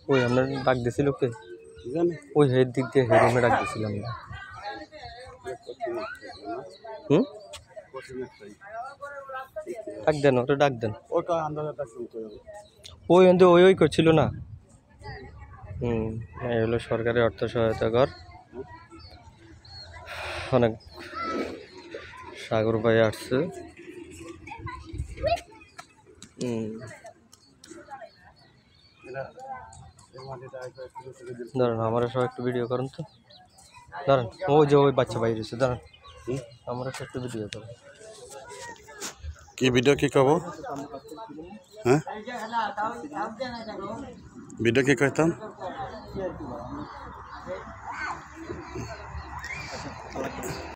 ওই আমরা ডাক দিছিল কে ওই হেড দিক দিয়ে হেরুমে ডাক দিছিলাম না ডাক দেন ওটা ডাক দেন ওই ওই ওই করছিল না এই হলো সরকারি অর্থ সহায়তা ঘর অনেক সাগর ভাই আসছে দাঁড়ান আমরা সব একটু ভিডিও করুন তো দাঁড়ান ওই যে ওই বাচ্চা বাইরে এসে দাঁড়ান আমরা সব একটু ভিডিও করুন কি ভিডিও কি কব হ্যাঁ ভিডিও কি কইতাম